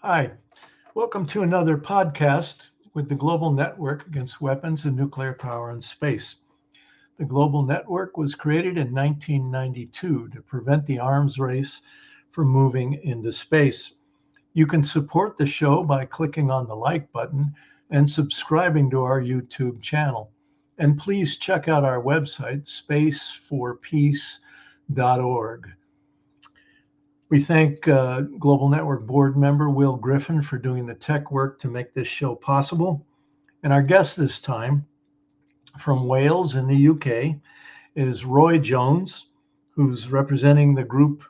Hi, welcome to another podcast with the Global Network Against Weapons and Nuclear Power in Space. The Global Network was created in 1992 to prevent the arms race from moving into space. You can support the show by clicking on the like button and subscribing to our YouTube channel. And please check out our website, spaceforpeace.org. We thank Global Network board member Will Griffin for doing the tech work to make this show possible. And our guest this time from Wales in the UK is Roy Jones, who's representing the group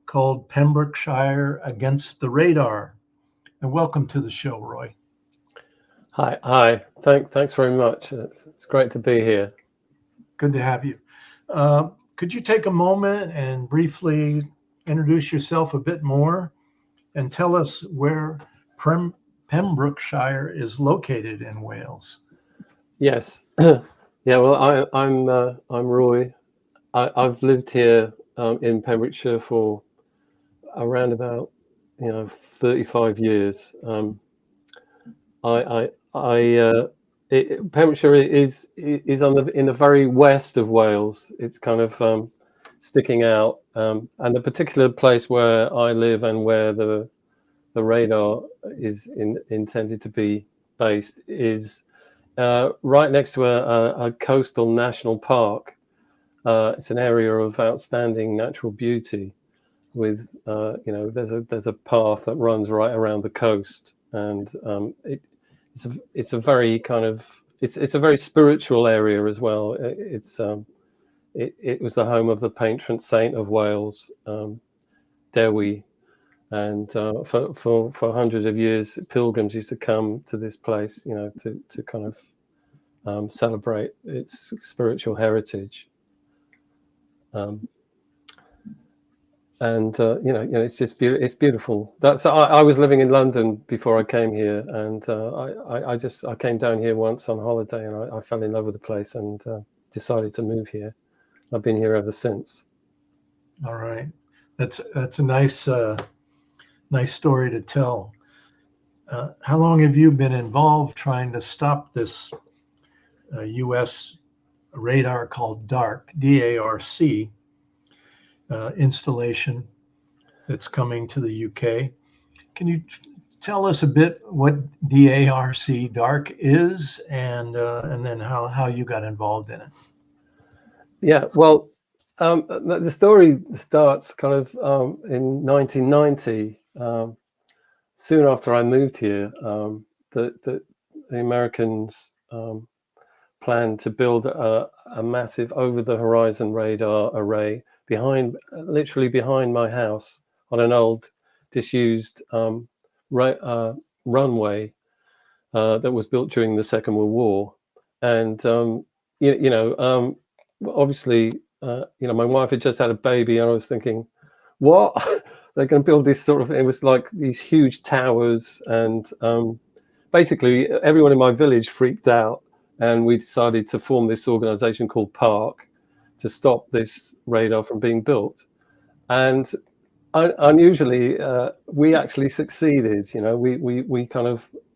called Pembrokeshire Against the Radar. And welcome to the show, Roy. Hi. Thanks very much. It's great to be here. Good to have you. Could you take a moment and briefly introduce yourself a bit more and tell us where Pembrokeshire is located in Wales? Yes. Yeah. Well, I'm Roy. I've lived here in Pembrokeshire for around about 35 years. Pembrokeshire is in the very west of Wales. It's kind of sticking out, and the particular place where I live and where the radar is intended to be based is right next to a coastal national park. It's an area of outstanding natural beauty with there's a path that runs right around the coast, and it's a very kind of it's a very spiritual area as well. It was the home of the patron saint of Wales, Dewi, and for hundreds of years pilgrims used to come to this place, to kind of celebrate its spiritual heritage. It's just it's beautiful. I was living in London before I came here, and I came down here once on holiday, and I fell in love with the place and decided to move here. I've been here ever since. All right, that's a nice story to tell. How long have you been involved trying to stop this U.S. radar called DARC, D-A-R-C, installation that's coming to the UK? Can you tell us a bit what DARC is, and then how you got involved in it? Yeah, well, the story starts kind of in 1990. Soon after I moved here, the Americans planned to build a massive over-the-horizon radar array literally behind my house on an old, disused runway that was built during the Second World War, and obviously, my wife had just had a baby, and I was thinking, what? They're going to build this sort of, it was like these huge towers, and basically everyone in my village freaked out, and we decided to form this organization called PARC to stop this radar from being built. And unusually, we actually succeeded.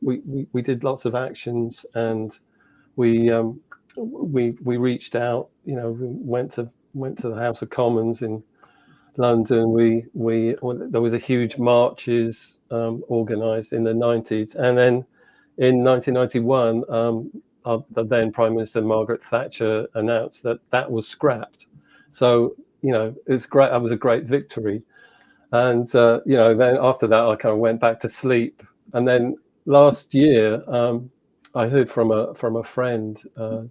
We did lots of actions, and we reached out. We went to the House of Commons in London. There was a huge marches organised in the 90s, and then in 1991, the then Prime Minister Margaret Thatcher announced that was scrapped. So it's great. That was a great victory. And then after that, I kind of went back to sleep. And then last year, I heard from a friend,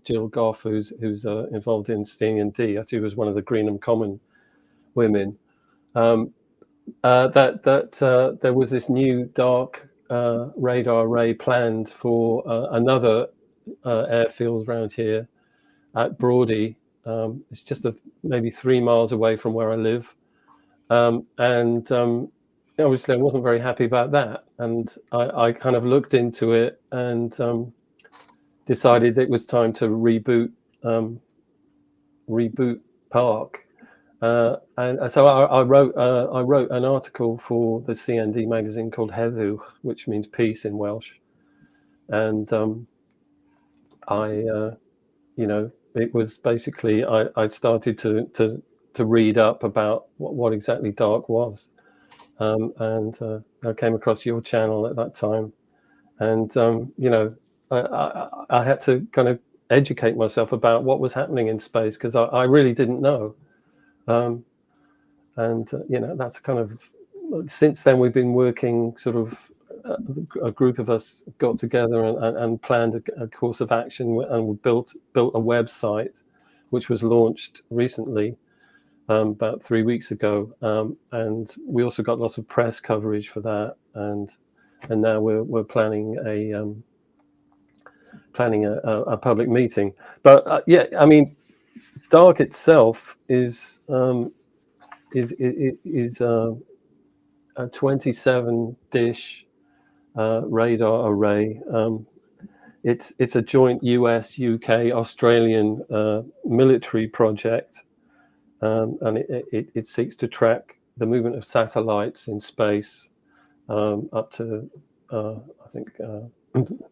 Jill Goff, who's involved in STING&D. Actually, was one of the Greenham Common women. That there was this new DARC radar array planned for another airfield around here at Brawdy. It's just maybe 3 miles away from where I live. Obviously I wasn't very happy about that, and I kind of looked into it and decided it was time to reboot PARC. and so I wrote an article for the CND magazine called Heddiw, which means peace in Welsh, and it was basically I started to read up about what exactly DARC was, and I came across your channel at that time, and I had to kind of educate myself about what was happening in space, because I really didn't know. That's kind of, since then we've been working sort of, a group of us got together and planned a course of action, and we built a website which was launched recently, about 3 weeks ago, and we also got lots of press coverage for that, and now we're planning a public meeting. But I mean, DARC itself is a 27 dish radar array. It's a joint US, UK, Australian military project, and it seeks to track the movement of satellites in space, up to I think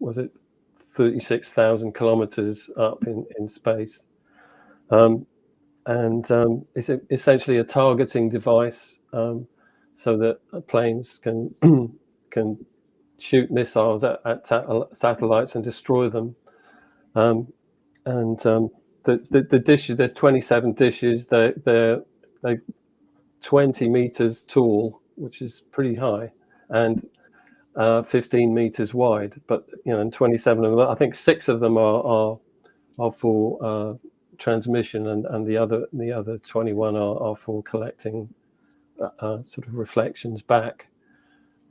was it 36,000 kilometers up in space, and it's essentially a targeting device, so that planes can shoot missiles at satellites and destroy them. The dishes, there's 27 dishes. They're 20 meters tall, which is pretty high, and 15 meters wide. But and 27 of them, I think 6 of them are for transmission, and the other 21 are for collecting sort of reflections back.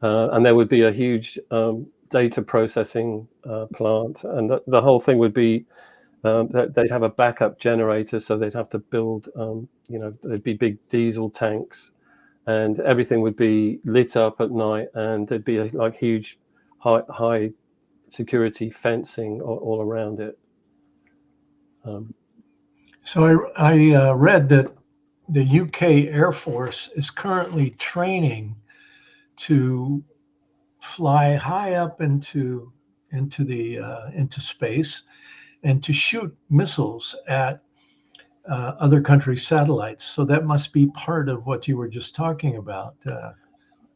And there would be a huge data processing plant, and the whole thing would be that they'd have a backup generator, so they'd have to build, there'd be big diesel tanks, and everything would be lit up at night, and there'd be like huge high security fencing all around it. So I read that the UK Air Force is currently training to fly high up into space and to shoot missiles at other countries' satellites. So that must be part of what you were just talking about.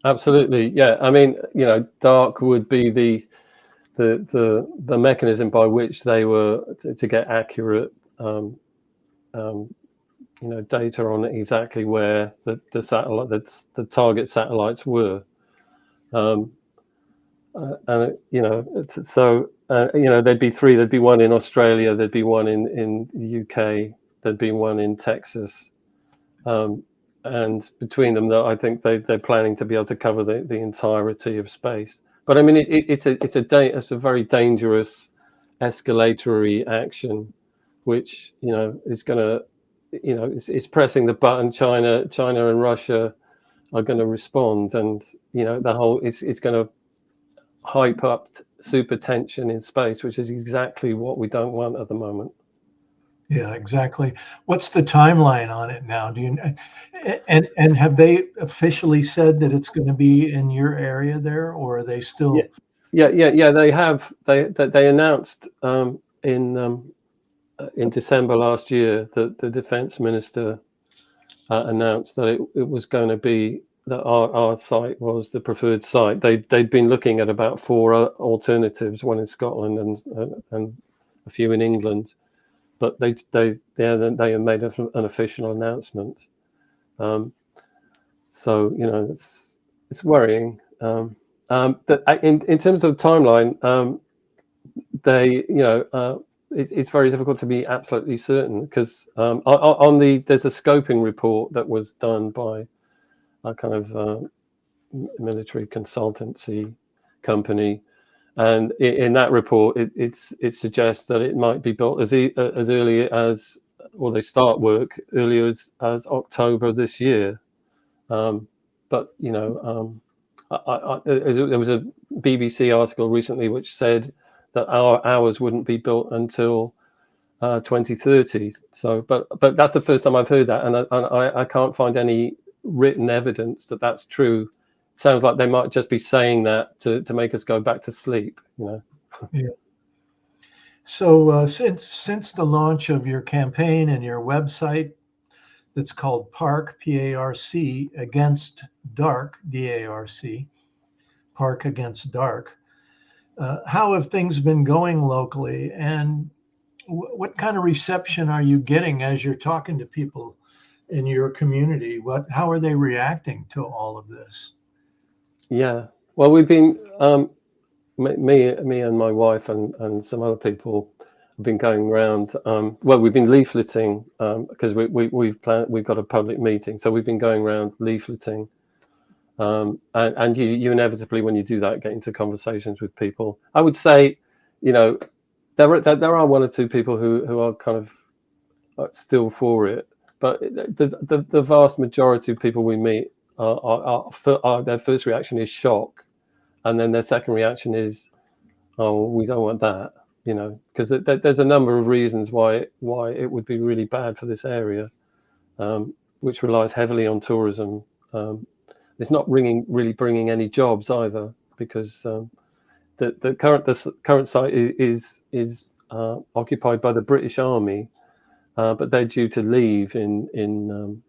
Absolutely, yeah. I mean, DARC would be the mechanism by which they were to get accurate data on exactly where the satellite, the target satellites were, and there'd be 3. There'd be one in Australia, there'd be one in the UK, there'd be one in Texas, and between them, I think they're planning to be able to cover the entirety of space. But I mean, it's a very dangerous escalatory action, which is going to, it's pressing the button. China and Russia are going to respond, and it's going to hype up super tension in space, which is exactly what we don't want at the moment. Yeah, exactly. What's the timeline on it now? Do you and have they officially said that it's going to be in your area there, or are they still? Yeah. They have. They announced in December last year that the defense minister announced that it was going to be that our site was the preferred site. They'd been looking at about 4 alternatives, one in Scotland and a few in England. But they have made an official announcement, so it's worrying. That in terms of timeline, it's very difficult to be absolutely certain, because there's a scoping report that was done by a kind of military consultancy company. And in that report, it suggests that it might be built as early as, or they start work earlier as October this year. But there was a BBC article recently which said that ours wouldn't be built until 2030. So, but that's the first time I've heard that, and I can't find any written evidence that that's true. It sounds like they might just be saying that to make us go back to sleep, you know. Yeah. So since the launch of your campaign and your website that's called PARC, P-A-R-C, against DARC, D-A-R-C, PARC against DARC, how have things been going locally, and what kind of reception are you getting as you're talking to people in your community? How are they reacting to all of this? Yeah, well, we've been me and my wife and some other people have been going around. Well, we've been leafleting because we've got a public meeting, so we've been going around leafleting. And you inevitably, when you do that, get into conversations with people. I would say, you know, there are one or two people who are kind of still for it, but the vast majority of people we meet are their first reaction is shock, and then their second reaction is, oh, we don't want that, you know, because there's a number of reasons why it would be really bad for this area, which relies heavily on tourism. It's not really bringing any jobs either, because the current site is occupied by the British Army, but they're due to leave in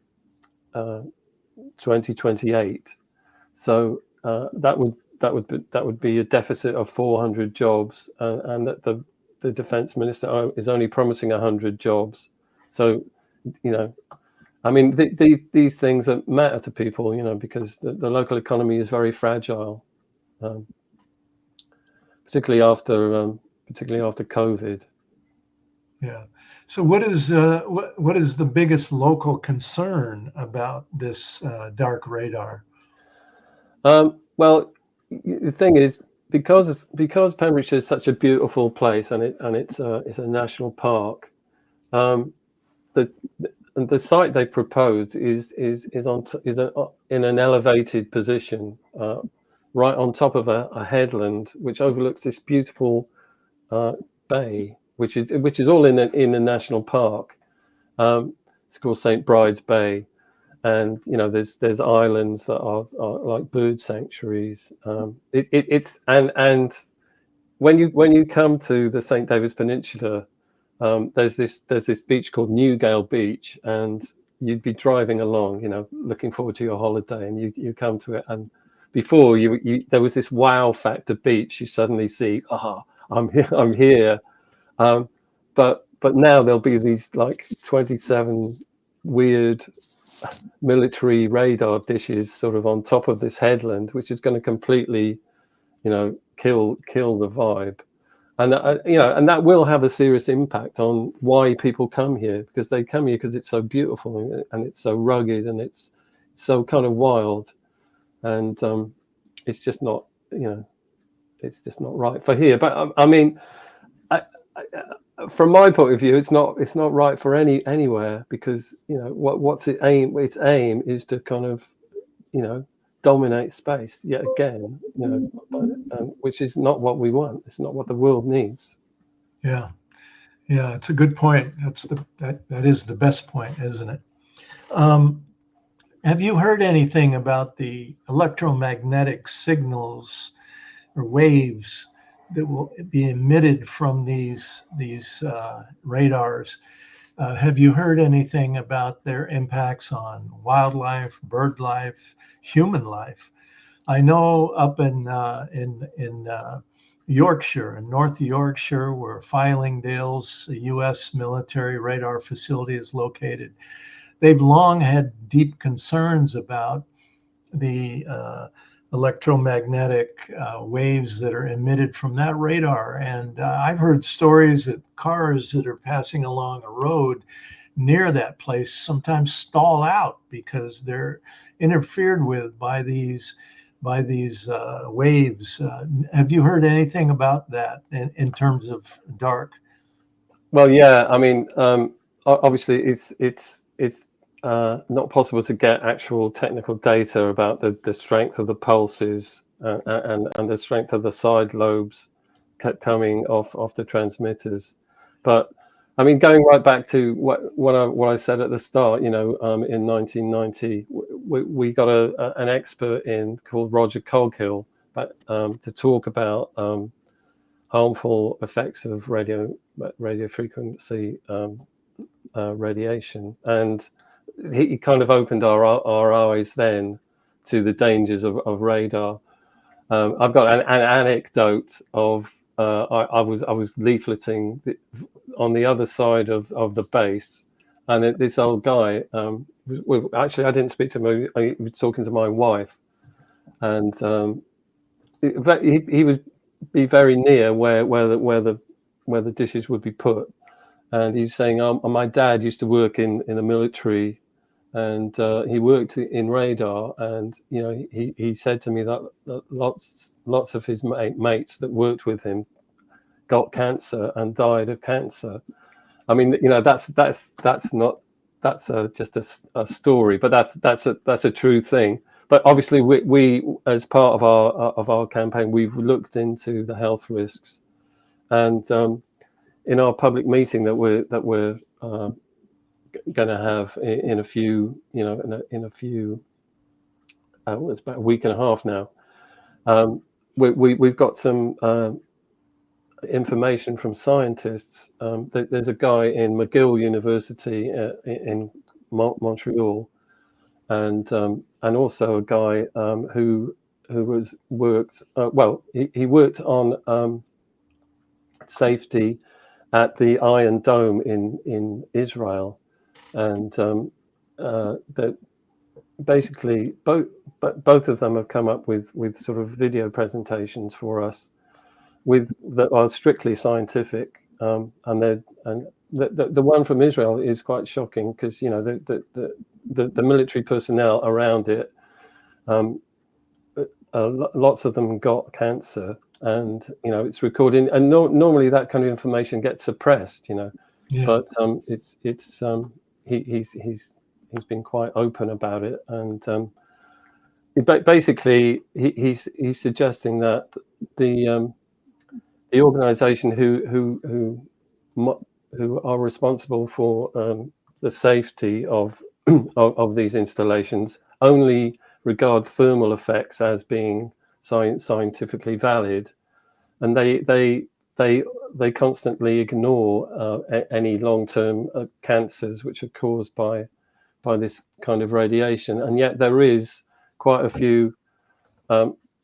2028. So that would be a deficit of 400 jobs, and that the defense minister is only promising 100 jobs. So, you know, I mean, these things matter to people, you know, because the local economy is very fragile, particularly after COVID. Yeah. So what is the biggest local concern about this DARC radar? Well, the thing is, because Pembrokeshire is such a beautiful place, and it's a national park, the site they proposed is in an elevated position, right on top of a headland which overlooks this beautiful bay, which is all in a national park. It's called St. Bride's Bay, and you know there's islands that are like bird sanctuaries. It's and when you come to the St. David's Peninsula, there's this beach called Newgale Beach, and you'd be driving along, you know, looking forward to your holiday, and you come to it, and before you there was this wow factor beach. You suddenly see, I'm here. But now there'll be these like 27 weird military radar dishes sort of on top of this headland, which is going to completely, you know, kill the vibe. And you know, and that will have a serious impact on why people come here, because they come here because it's so beautiful and it's so rugged and it's so kind of wild, and it's just not, you know, it's just not right for here. But I mean, from my point of view, it's not right for anywhere, because you know what's its aim? Its aim is to kind of, you know, dominate space yet again, you know, which is not what we want. It's not what the world needs. Yeah, it's a good point. That is the best point, isn't it? Have you heard anything about the electromagnetic signals or waves that will be emitted from these radars? Have you heard anything about their impacts on wildlife, bird life, human life? I know up in Yorkshire, in North Yorkshire, where Fylingdale's U.S. military radar facility is located, they've long had deep concerns about the electromagnetic waves that are emitted from that radar. And I've heard stories that cars that are passing along a road near that place sometimes stall out because they're interfered with by these waves. Have you heard anything about that in terms of DARC? Well, yeah, I mean, obviously, it's not possible to get actual technical data about the strength of the pulses and the strength of the side lobes coming off the transmitters, but I mean, going right back to what I said at the start, in 1990, we got an expert in called Roger Coghill, to talk about harmful effects of radio frequency radiation, and he kind of opened our eyes then to the dangers of radar. I've got an anecdote of I was leafleting on the other side of the base, and this old guy. Actually, I didn't speak to him. I was talking to my wife, and he would be very near where the dishes would be put, and he's saying, my dad used to work in the military, and he worked in radar, and he said to me that lots of his mates that worked with him got cancer and died of cancer. I mean, that's just a story, but that's a true thing. But obviously, we as part of our campaign, we've looked into the health risks, and in our public meeting that we're going to have in a few, in a few, it's about a week and a half now. We've got some information from scientists. There's a guy in McGill University in Montreal, and also a guy who worked he worked on safety at the Iron Dome in Israel, and that basically both of them have come up with sort of video presentations for us that are strictly scientific, and the one from Israel is quite shocking, because the military personnel around it, lots of them got cancer, and it's recording, and normally that kind of information gets suppressed, Yeah. but he's been quite open about it, and basically he's suggesting that the organization who are responsible for the safety of these installations only regard thermal effects as being scientifically valid, and they constantly ignore any long-term cancers which are caused by this kind of radiation. And yet there is quite a few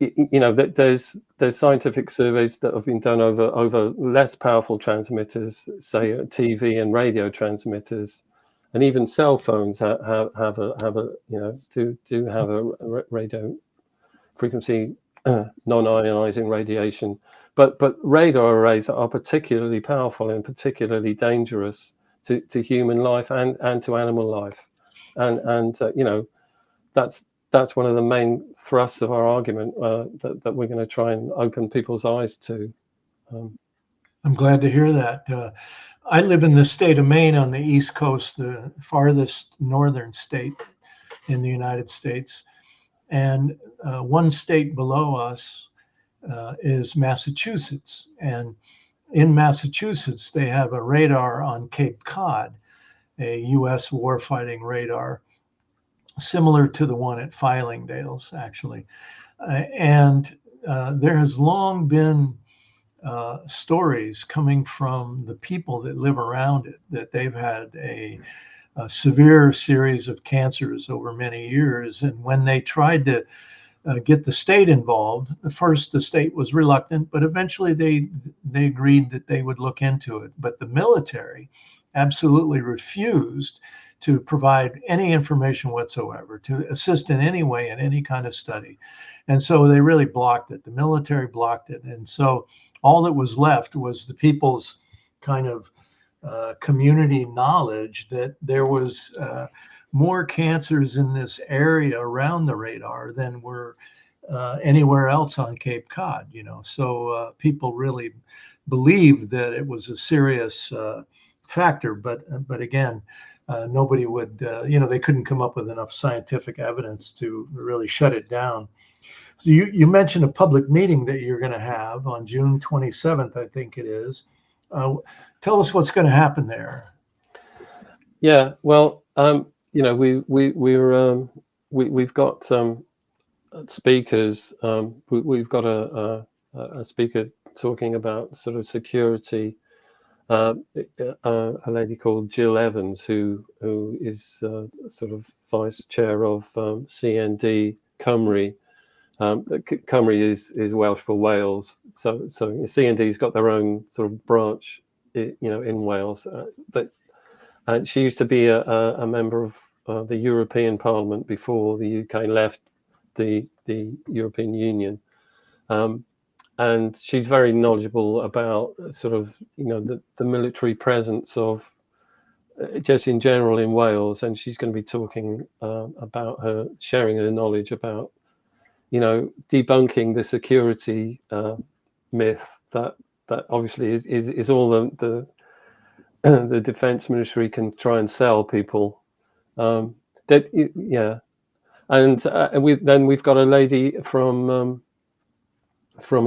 there's scientific surveys that have been done over less powerful transmitters, say TV and radio transmitters, and even cell phones have a radio frequency non-ionizing radiation, but radar arrays are particularly powerful and particularly dangerous to human life and to animal life, and that's one of the main thrusts of our argument that we're going to try and open people's eyes to. I'm glad to hear that. I live in the state of Maine on the East Coast, the farthest northern state in the United States. And one state below us is Massachusetts. And in Massachusetts, they have a radar on Cape Cod, a U.S. warfighting radar, similar to the one at Fylingdales, actually. And there has long been stories coming from the people that live around it that they've had a severe series of cancers over many years. And when they tried to get the state involved, first the state was reluctant, but eventually they agreed that they would look into it. But the military absolutely refused to provide any information whatsoever, to assist in any way in any kind of study. And so they really blocked it. The military blocked it. And so all that was left was the people's kind of community knowledge that there was more cancers in this area around the radar than were anywhere else on Cape Cod, So people really believed that it was a serious factor, but again, nobody would, they couldn't come up with enough scientific evidence to really shut it down. So you mentioned a public meeting that you're going to have on June 27th, I think it is. Tell us what's going to happen there. Yeah, well, we've got speakers. We've got a speaker talking about sort of security. A lady called Jill Evans, who is sort of vice chair of CND Cymru. Cymru is Welsh for Wales, so CND's got their own sort of branch, in Wales. But and she used to be a member of the European Parliament before the UK left the European Union. And she's very knowledgeable about sort of, the military presence of just in general in Wales. And she's going to be talking about sharing her knowledge about, debunking the security myth that obviously is all the the defense ministry can try and sell people. And we've got a lady from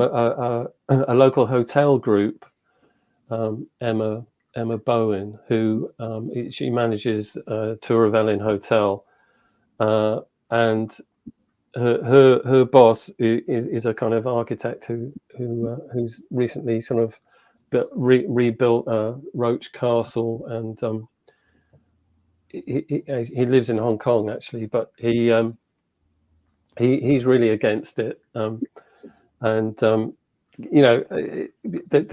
a local hotel group, Emma Bowen, who she manages Tour of Ellen Hotel, and her boss is a kind of architect who's recently sort of rebuilt Roach Castle, and he lives in Hong Kong actually, but he's really against it. And the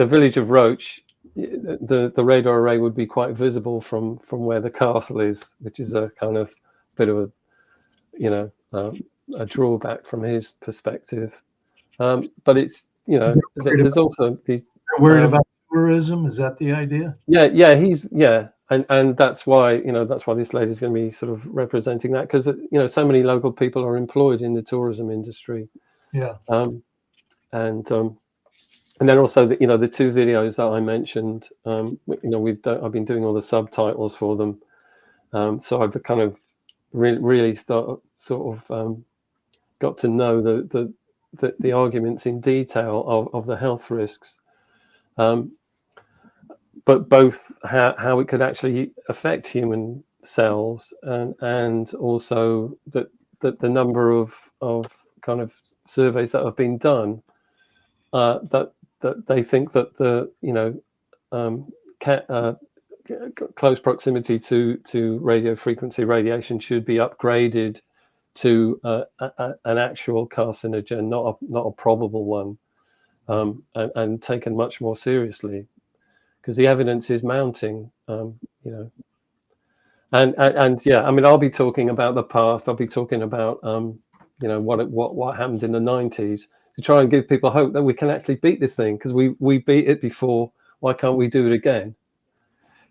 village of Roach, the radar array would be quite visible from where the castle is, which is a kind of bit of a drawback from his perspective. But it's there's also these. Worried about tourism? Is that the idea? Yeah, and that's why this lady's going to be sort of representing that, because so many local people are employed in the tourism industry. Yeah. And then also the two videos that I mentioned, I've been doing all the subtitles for them, so I've kind of really got to know the arguments in detail of the health risks, but both how it could actually affect human cells, and also that the number of kind of surveys that have been done, that they think that the close proximity to radio frequency radiation should be upgraded to an actual carcinogen, not a probable one, and taken much more seriously, because the evidence is mounting. And yeah, I mean, I'll be talking about the past. I'll be talking about what happened in the 90s, to try and give people hope that we can actually beat this thing, because we beat it before. Why can't we do it again?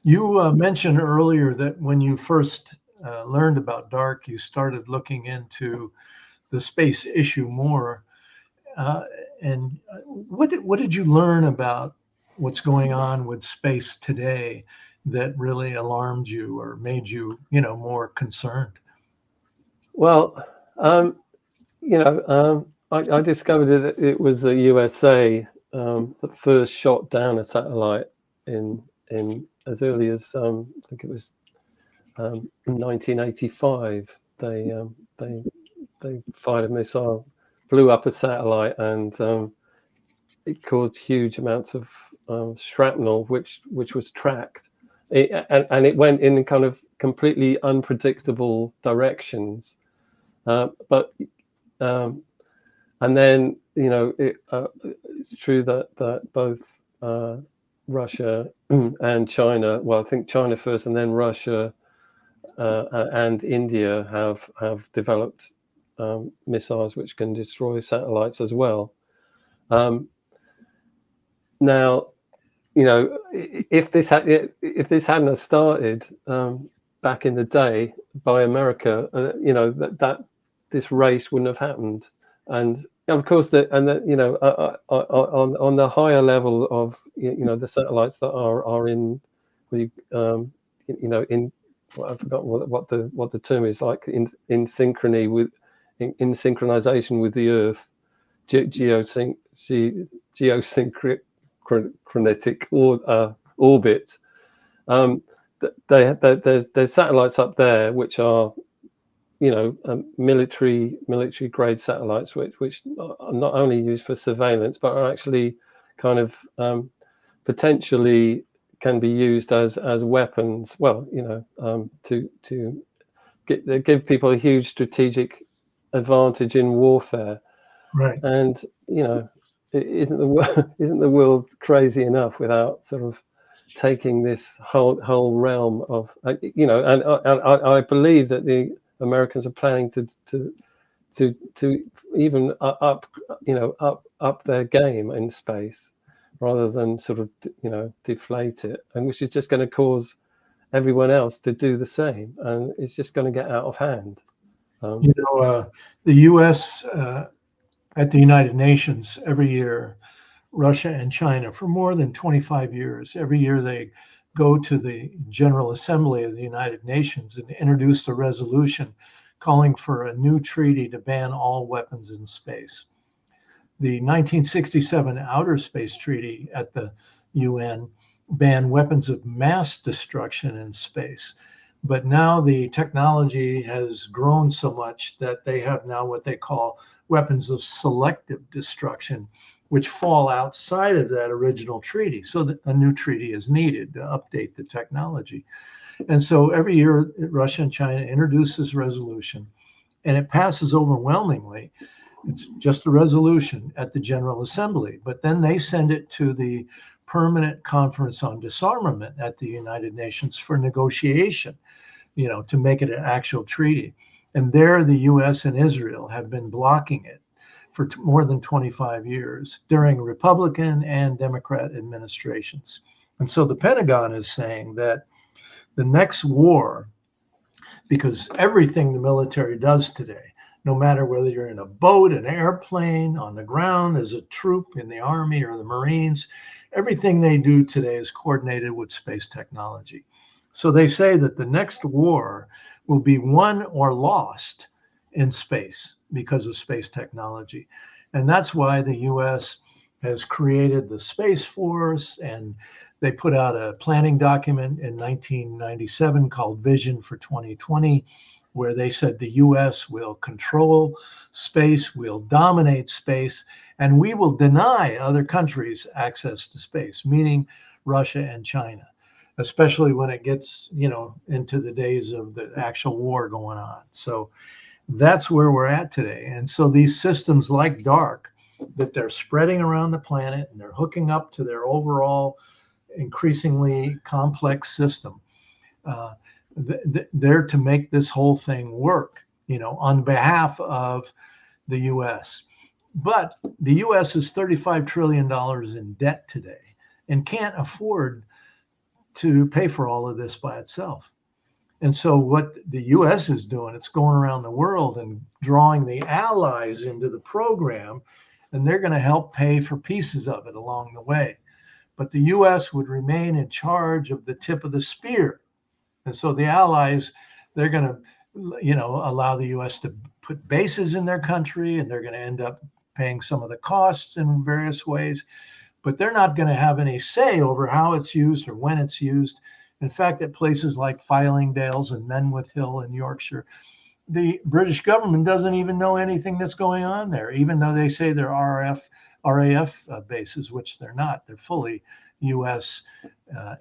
You mentioned earlier that when you first learned about DARC, you started looking into the space issue more. And what did you learn about what's going on with space today that really alarmed you or made you, more concerned? Well, I discovered that it was the USA that first shot down a satellite in as early as I think it was 1985. They fired a missile, blew up a satellite, and it caused huge amounts of shrapnel, which was tracked, and it went in kind of completely unpredictable directions. But and then it's true that both Russia and China, well, I think China first, and then Russia and India have developed missiles which can destroy satellites as well. Now, if this hadn't started back in the day by America, that this race wouldn't have happened. And of course, on the higher level of the satellites that are in the in I've forgotten what the term is, like in synchrony with in synchronization with the Earth, geosynchronous orbit. There's satellites up there which are, military grade satellites, which are not only used for surveillance, but are actually kind of potentially can be used as weapons. Well, to give people a huge strategic advantage in warfare. Right. And isn't the world crazy enough without sort of taking this whole realm of and I believe that the Americans are planning to even up their game in space, rather than sort of deflate it, and which is just going to cause everyone else to do the same, and it's just going to get out of hand. The U.S. At the United Nations every year, Russia and China, for more than 25 years, every year they go to the General Assembly of the United Nations and introduce a resolution calling for a new treaty to ban all weapons in space. The 1967 Outer Space Treaty at the UN banned weapons of mass destruction in space. But now the technology has grown so much that they have now what they call weapons of selective destruction, which fall outside of that original treaty. So that a new treaty is needed to update the technology. And so every year, Russia and China introduce this resolution, and it passes overwhelmingly. It's just a resolution at the General Assembly, but then they send it to the Permanent Conference on Disarmament at the United Nations for negotiation, to make it an actual treaty. And there, the US and Israel have been blocking it for more than 25 years during Republican and Democrat administrations. And so the Pentagon is saying that the next war, because everything the military does today, no matter whether you're in a boat, an airplane, on the ground, as a troop in the Army or the Marines, everything they do today is coordinated with space technology. So they say that the next war will be won or lost in space because of space technology. And that's why the US has created the Space Force, and they put out a planning document in 1997 called Vision for 2020, where they said the US will control space, will dominate space, and we will deny other countries access to space, meaning Russia and China, especially when it gets, into the days of the actual war going on. So that's where we're at today. And so these systems like DARC, that they're spreading around the planet and they're hooking up to their overall increasingly complex system, they're to make this whole thing work, on behalf of the US. But the US is $35 trillion in debt today and can't afford to pay for all of this by itself. And so what the US is doing, it's going around the world and drawing the allies into the program, and they're going to help pay for pieces of it along the way. But the US would remain in charge of the tip of the spear. And so the allies, they're going to, allow the US to put bases in their country, and they're going to end up paying some of the costs in various ways. But they're not going to have any say over how it's used or when it's used. In fact, at places like Fylingdales and Menwith Hill in Yorkshire, the British government doesn't even know anything that's going on there, even though they say they're RAF bases, which they're not. They're fully U.S.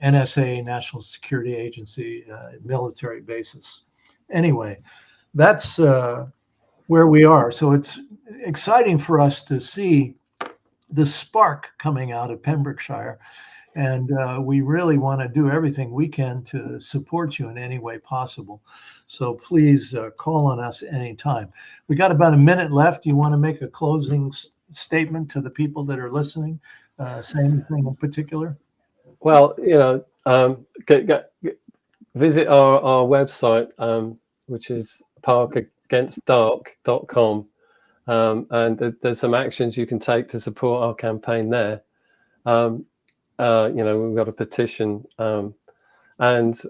NSA, National Security Agency, military bases. Anyway, that's where we are. So it's exciting for us to see the spark coming out of Pembrokeshire. And we really want to do everything we can to support you in any way possible. So please call on us anytime. We got about a minute left. You want to make a closing statement to the people that are listening? Say anything in particular? Well, visit our website, which is parkagainstdark.com. And there's some actions you can take to support our campaign there. We've got a petition, and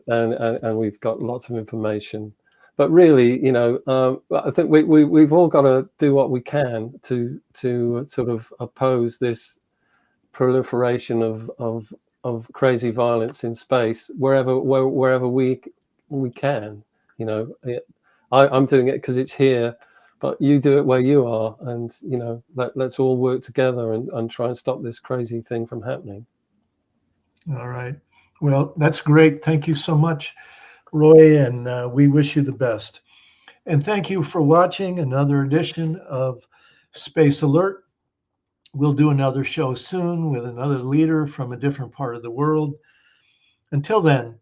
we've got lots of information. But really, I think we've all got to do what we can to sort of oppose this proliferation of crazy violence in space wherever we can. You know, I'm doing it because it's here, but you do it where you are, and you know, let's all work together and try and stop this crazy thing from happening. All right. Well, that's great. Thank you so much, Roy, and we wish you the best. And thank you for watching another edition of Space Alert. We'll do another show soon with another leader from a different part of the world. Until then,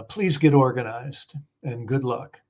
please get organized and good luck.